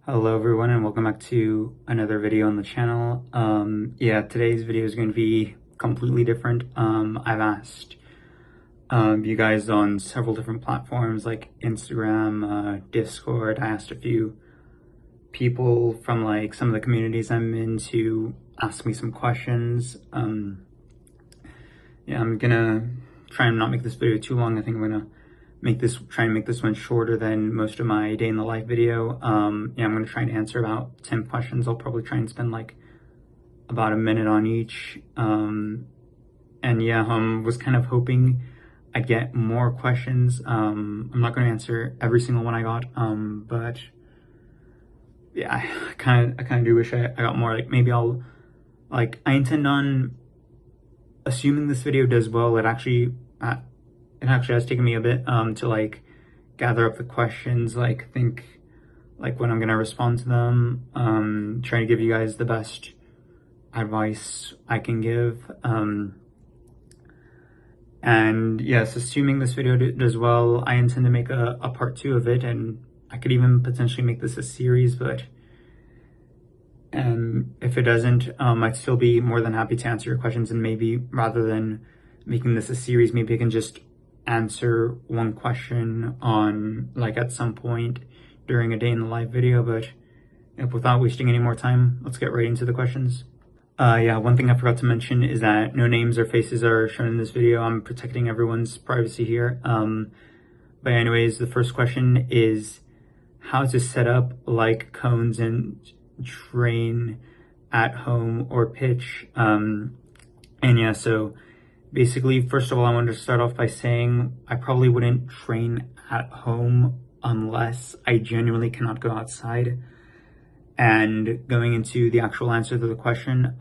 Hello everyone and welcome back to another video on the channel. Today's video is going to be completely different. I've asked you guys on several different platforms like Instagram, Discord. I asked a few people from like some of the communities I'm in to ask me some questions. I'm gonna try and not make this video too long. I think I'm gonna try and make this one shorter than most of my day in the life video. I'm gonna try and answer about 10 questions. I'll probably try and spend like about a minute on each. Was kind of hoping I'd get more questions. I'm not gonna answer every single one I got, but yeah, I kind of do wish I got more. Like maybe I intend on, assuming this video does well, it actually has taken me a bit to like gather up the questions, think when I'm gonna respond to them, trying to give you guys the best advice I can give. And yes, assuming this video does well, I intend to make a part 2 of it, and I could even potentially make this a series, and if it doesn't, I'd still be more than happy to answer your questions, and maybe rather than making this a series, maybe I can just answer one question on at some point during a day in the life video. But without wasting any more time, let's get right into the questions. One thing I forgot to mention is that no names or faces are shown in this video. I'm protecting everyone's privacy here. But anyways, the first question is how to set up like cones and train at home or pitch. So basically, first of all, I wanted to start off by saying I probably wouldn't train at home unless I genuinely cannot go outside. And going into the actual answer to the question,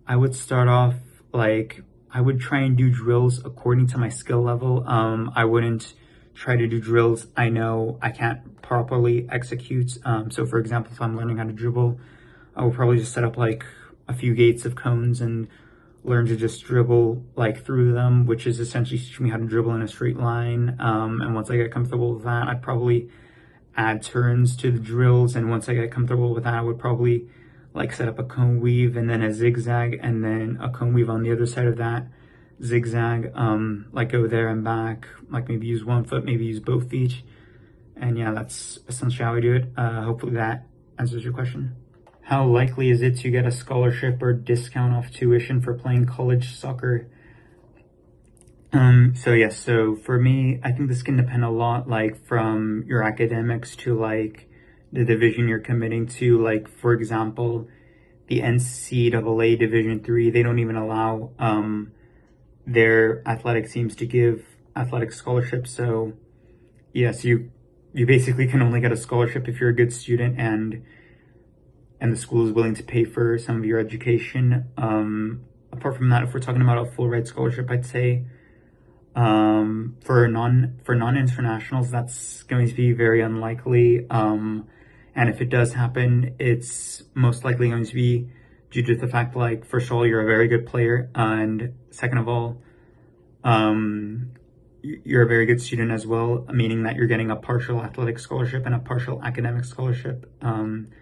I would start off I would try and do drills according to my skill level. I wouldn't try to do drills I know I can't properly execute. So for example, if I'm learning how to dribble, I will probably just set up a few gates of cones and learn to just dribble through them, which is essentially teaching me how to dribble in a straight line. And once I get comfortable with that, I'd probably add turns to the drills. And once I get comfortable with that, I would probably set up a cone weave and then a zigzag and then a cone weave on the other side of that zigzag. Go there and back, maybe use one foot, maybe use both feet. And yeah, that's essentially how I do it. Hopefully that answers your question. How likely is it to get a scholarship or discount off tuition for playing college soccer? So for me, I think this can depend a lot, from your academics to the division you're committing to. For example, the NCAA Division III, they don't even allow their athletic teams to give athletic scholarships. So yes, you basically can only get a scholarship if you're a good student and the school is willing to pay for some of your education. Apart from that, if we're talking about a full ride scholarship, I'd say for non-internationals, that's going to be very unlikely. And if it does happen, it's most likely going to be due to the fact first of all, you're a very good player, and second of all, you're a very good student as well, meaning that you're getting a partial athletic scholarship and a partial academic scholarship. And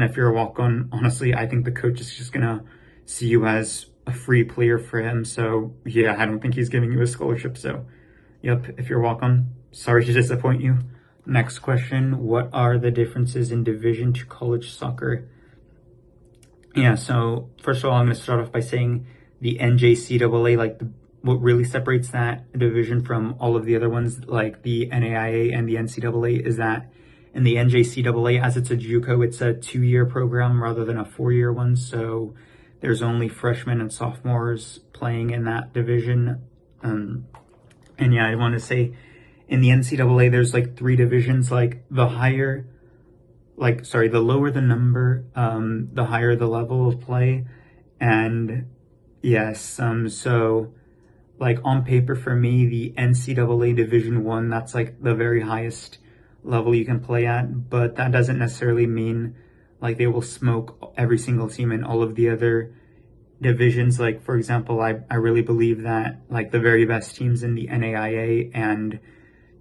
if you're a walk-on, honestly, I think the coach is just gonna see you as a free player for him. So yeah, I don't think he's giving you a scholarship. So yep, if you're a walk-on, sorry to disappoint you. Next question, what are the differences in Division II college soccer? Yeah, so first of all, I'm gonna start off by saying the NJCAA, what really separates that division from all of the other ones, like the NAIA and the NCAA, is that in the NJCAA, as it's a JUCO, it's a 2-year program rather than a 4-year one. So there's only freshmen and sophomores playing in that division. I want to say in the NCAA, there's 3 divisions. The lower the number, the higher the level of play. And yes, on paper for me, the NCAA Division I, that's the very highest level you can play at, but that doesn't necessarily mean they will smoke every single team in all of the other divisions. For example, I really believe that the very best teams in the NAIA and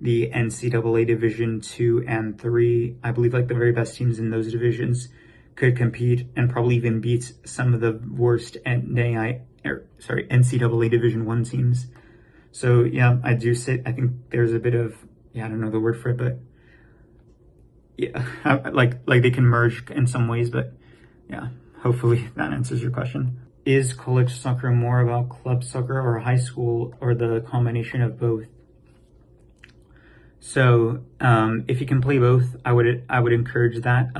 the NCAA Division 2 and 3. I believe like the very best teams in those divisions could compete and probably even beat some of the worst NCAA Division 1 teams. So yeah, I think there's a bit of, I don't know the word for it, but yeah, like they can merge in some ways, but yeah, hopefully that answers your question. Is college soccer more about club soccer or high school, or the combination of both? So if you can play both, I would encourage that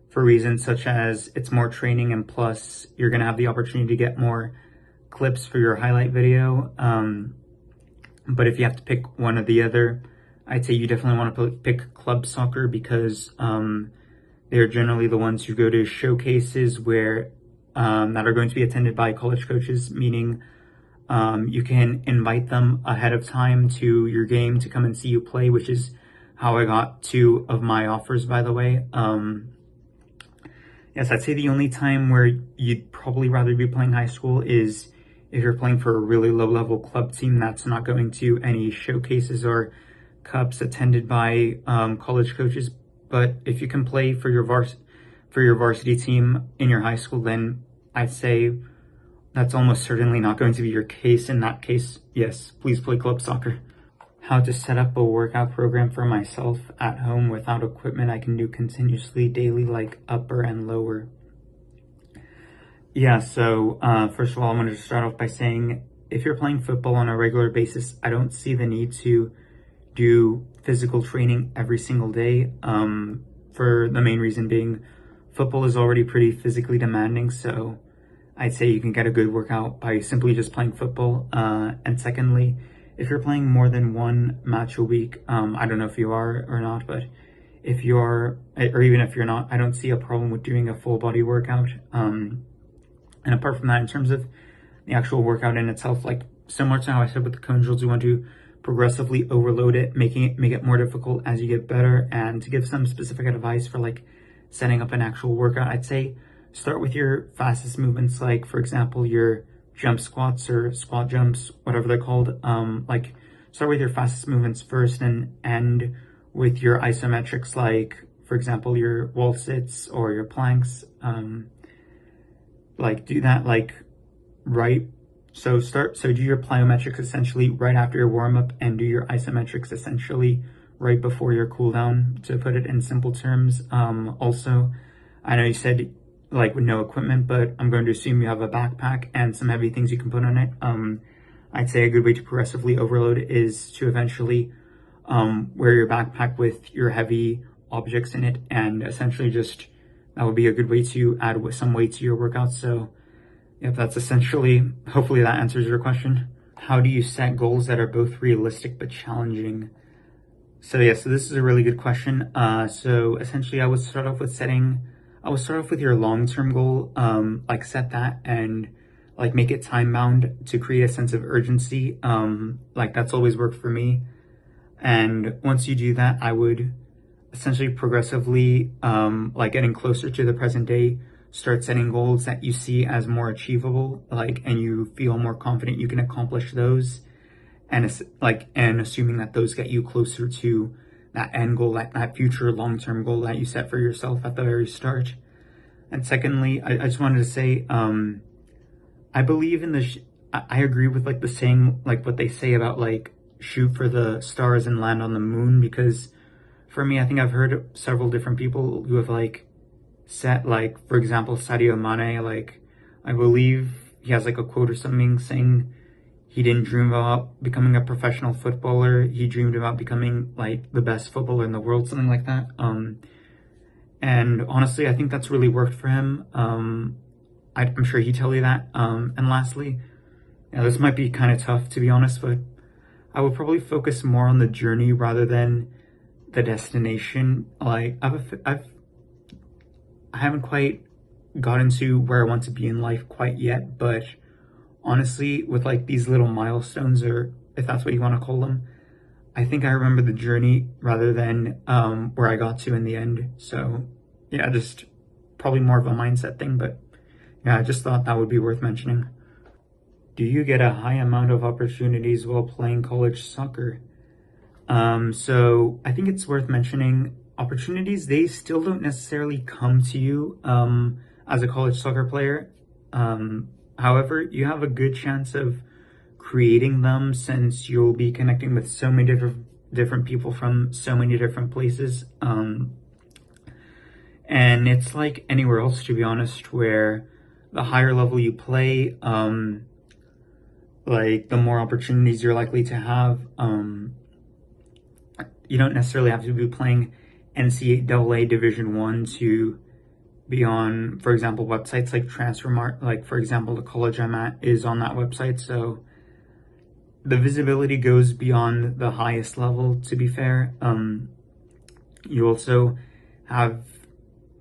for reasons such as it's more training, and plus you're gonna have the opportunity to get more clips for your highlight video. But if you have to pick one or the other, I'd say you definitely want to pick club soccer, because they're generally the ones who go to showcases where that are going to be attended by college coaches, meaning you can invite them ahead of time to your game to come and see you play, which is how I got 2 of my offers, by the way. Yes, I'd say the only time where you'd probably rather be playing high school is if you're playing for a really low-level club team that's not going to any showcases or cups attended by college coaches. But if you can play for your varsity team in your high school, then I'd say that's almost certainly not going to be your case. In that case, yes, please play club soccer. How to set up a workout program for myself at home without equipment I can do continuously daily, like upper and lower. Yeah, so first of all, I'm going to start off by saying if you're playing football on a regular basis, I don't see the need to do physical training every single day, for the main reason being football is already pretty physically demanding, so I'd say you can get a good workout by simply just playing football. And secondly, if you're playing more than one match a week, I don't know if you are or not, but if you are, or even if you're not, I don't see a problem with doing a full body workout. And apart from that, in terms of the actual workout in itself, like similar to how I said with the cone drills, you want to progressively overload it, make it more difficult as you get better. And to give some specific advice for like setting up an actual workout, I'd say start with your fastest movements, like for example, your jump squats or squat jumps, whatever they're called. Like start with your fastest movements first and end with your isometrics, like for example, your wall sits or your planks. Like do that like right. So do your plyometrics essentially right after your warm up, and do your isometrics essentially right before your cool down, to put it in simple terms. Also, I know you said like with no equipment, but I'm going to assume you have a backpack and some heavy things you can put on it. I'd say a good way to progressively overload is to eventually wear your backpack with your heavy objects in it, and essentially just that would be a good way to add some weight to your workout. So yep, that's essentially, hopefully that answers your question. How do you set goals that are both realistic but challenging? So yeah, so this is a really good question. So essentially I would start off with your long-term goal, like set that and like make it time bound to create a sense of urgency. Like that's always worked for me. And once you do that, I would essentially progressively, like getting closer to the present day, start setting goals that you see as more achievable, like, and you feel more confident you can accomplish those. And assuming that those get you closer to that end goal, that future long-term goal that you set for yourself at the very start. And secondly, I just wanted to say, I believe in I agree with like the saying, like what they say about like shoot for the stars and land on the moon, because for me, I think I've heard several different people who have like set, like, for example, Sadio Mane, like, I believe he has like a quote or something saying he didn't dream about becoming a professional footballer. He dreamed about becoming like the best footballer in the world, something like that. And honestly, I think that's really worked for him. I'm sure he'd tell you that. And lastly, yeah, this might be kind of tough to be honest, but I would probably focus more on the journey rather than the destination. Like I haven't quite gotten to where I want to be in life quite yet, but honestly, with like these little milestones, or if that's what you want to call them, I think I remember the journey rather than where I got to in the end. So yeah, just probably more of a mindset thing, but yeah, I just thought that would be worth mentioning. Do you get a high amount of opportunities while playing college soccer? So I think it's worth mentioning opportunities, they still don't necessarily come to you as a college soccer player. However, you have a good chance of creating them since you'll be connecting with so many different people from so many different places. And it's like anywhere else, to be honest, where the higher level you play, like the more opportunities you're likely to have. You don't necessarily have to be playing NCAA Division One to be on, for example, websites like Transfermarkt. Like, for example, the college I'm at is on that website, so the visibility goes beyond the highest level, to be fair. You also have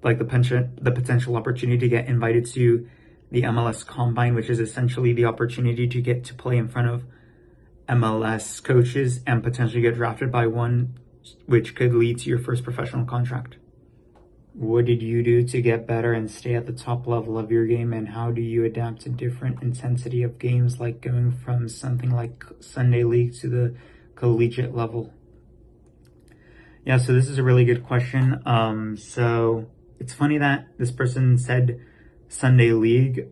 like the potential opportunity to get invited to the MLS Combine, which is essentially the opportunity to get to play in front of MLS coaches and potentially get drafted by one, which could lead to your first professional contract. What did you do to get better and stay at the top level of your game, and how do you adapt to different intensity of games, like going from something like Sunday League to the collegiate level? Yeah, so this is a really good question. So it's funny that this person said Sunday League,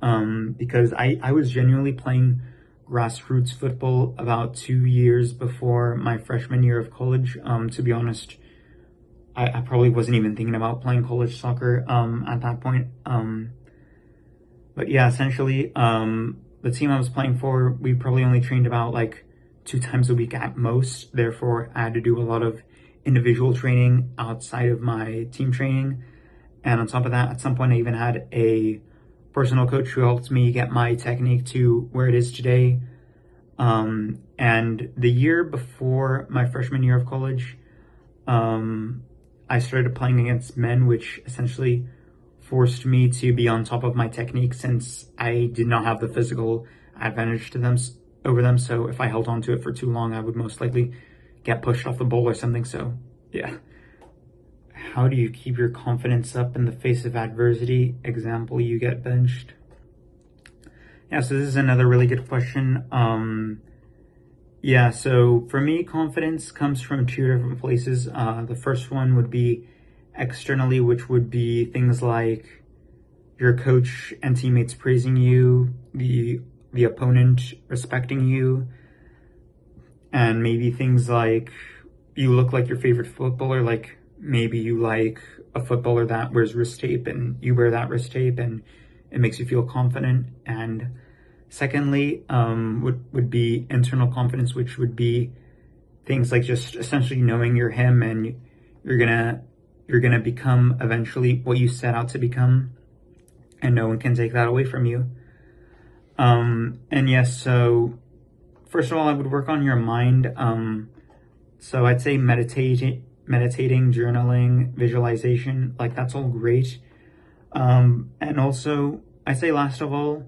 because I was genuinely playing grassroots football about 2 years before my freshman year of college. To be honest, I probably wasn't even thinking about playing college soccer at that point. But yeah, essentially, the team I was playing for, we probably only trained about like 2 times a week at most. Therefore, I had to do a lot of individual training outside of my team training. And on top of that, at some point, I even had a personal coach who helped me get my technique to where it is today. And the year before my freshman year of college, I started playing against men, which essentially forced me to be on top of my technique since I did not have the physical advantage to them over them. So if I held on to it for too long, I would most likely get pushed off the ball or something. So yeah. How do you keep your confidence up in the face of adversity? Example, you get benched. Yeah, so this is another really good question. Yeah, so for me, confidence comes from 2 different places. The first one would be externally, which would be things like your coach and teammates praising you, the opponent respecting you, and maybe things like you look like your favorite footballer, like maybe you like a footballer that wears wrist tape and you wear that wrist tape and it makes you feel confident. And secondly, would be internal confidence, which would be things like just essentially knowing you're him and you're gonna become eventually what you set out to become, and no one can take that away from you. And yes, so first of all, I would work on your mind. So I'd say meditating, journaling, visualization, like that's all great. And also, I say last of all,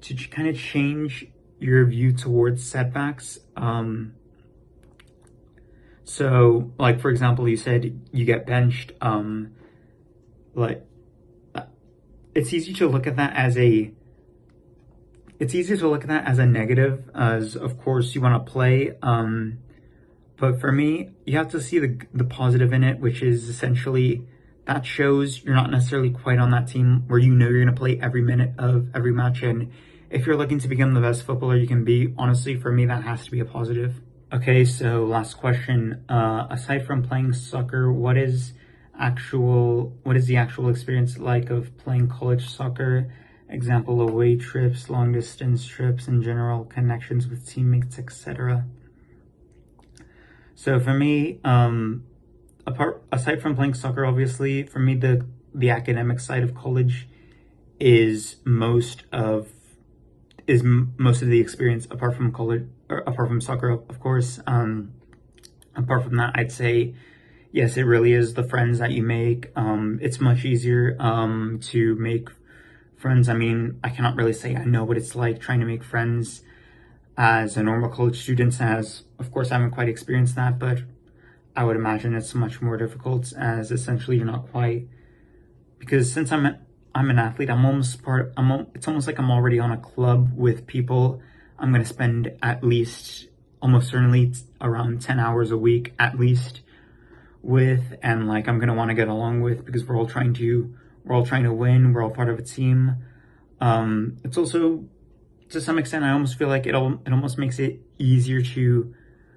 to kind of change your view towards setbacks. So like, for example, you said you get benched. Like, it's easy to look at that as a negative, as of course you want to play. But for me, you have to see the positive in it, which is essentially that shows you're not necessarily quite on that team where you know you're going to play every minute of every match. And if you're looking to become the best footballer you can be, honestly, for me, that has to be a positive. Okay, so last question. Aside from playing soccer, what is the actual experience like of playing college soccer? Example, away trips, long distance trips, in general, connections with teammates, etc. So for me, aside from playing soccer, obviously, for me, the academic side of college is most of the experience, apart from college, or apart from soccer, of course. Apart from that, I'd say, yes, it really is the friends that you make. It's much easier to make friends. I mean, I cannot really say I know what it's like trying to make friends as a normal college student, as of course I haven't quite experienced that, but I would imagine it's much more difficult, as essentially you're not quite, because since I'm an athlete, it's almost like I'm already on a club with people I'm going to spend at least almost certainly around 10 hours a week at least with, and like I'm gonna want to get along with, because we're all trying to win. We're all part of a team. It's also, to some extent, I almost feel like it almost makes it easier to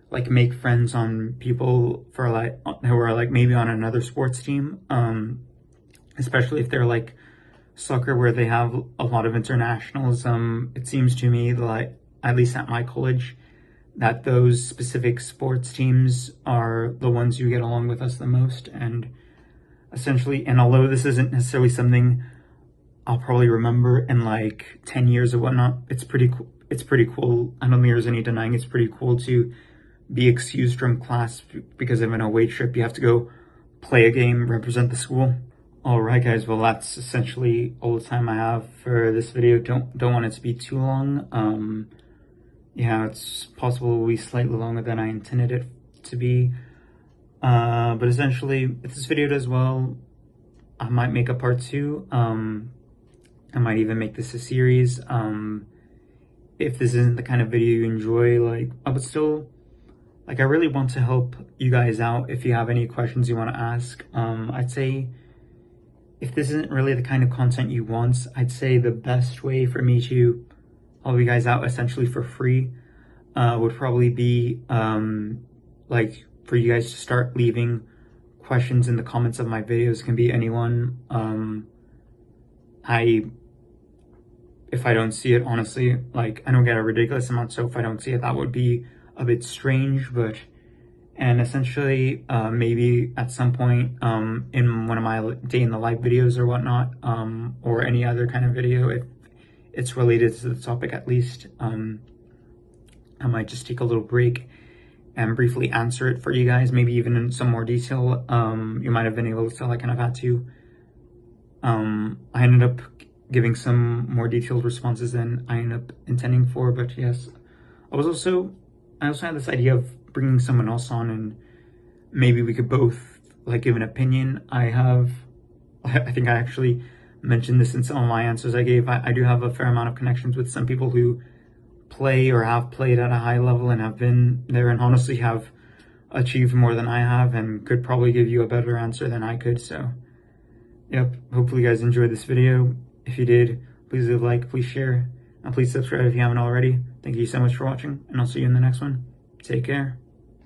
like make friends on people for like who are like maybe on another sports team, especially if they're like soccer where they have a lot of internationals. It seems to me like, at least at my college, that those specific sports teams are the ones who get along with us the most. And essentially, and although this isn't necessarily something I'll probably remember in like 10 years or whatnot, it's pretty cool. It's pretty cool. I don't think there's any denying it's pretty cool to be excused from class because of an away trip. You have to go play a game, represent the school. All right, guys. Well, that's essentially all the time I have for this video. Don't want it to be too long. Yeah, it's possible it'll be slightly longer than I intended it to be. But essentially, if this video does well, I might make a part 2. I might even make this a series. If this isn't the kind of video you enjoy, like, I would still, like, I really want to help you guys out. If you have any questions you want to ask, I'd say if this isn't really the kind of content you want, I'd say the best way for me to help you guys out essentially for free would probably be like for you guys to start leaving questions in the comments of my videos. It can be anyone. If I don't see it, honestly, like, I don't get a ridiculous amount, so if I don't see it, that would be a bit strange. And essentially, maybe at some point in one of my day in the life videos or whatnot, or any other kind of video, if it's related to the topic at least, I might just take a little break and briefly answer it for you guys, maybe even in some more detail. You might have been able to tell I kind of had to. I ended up giving some more detailed responses than I ended up intending for, but yes, I also had this idea of bringing someone else on, and maybe we could both like give an opinion. I think I actually mentioned this in some of my answers I gave. I do have a fair amount of connections with some people who play or have played at a high level and have been there and honestly have achieved more than I have and could probably give you a better answer than I could. So yep, hopefully you guys enjoyed this video. If you did, please leave a like, please share, and please subscribe if you haven't already. Thank you so much for watching, and I'll see you in the next one. Take care.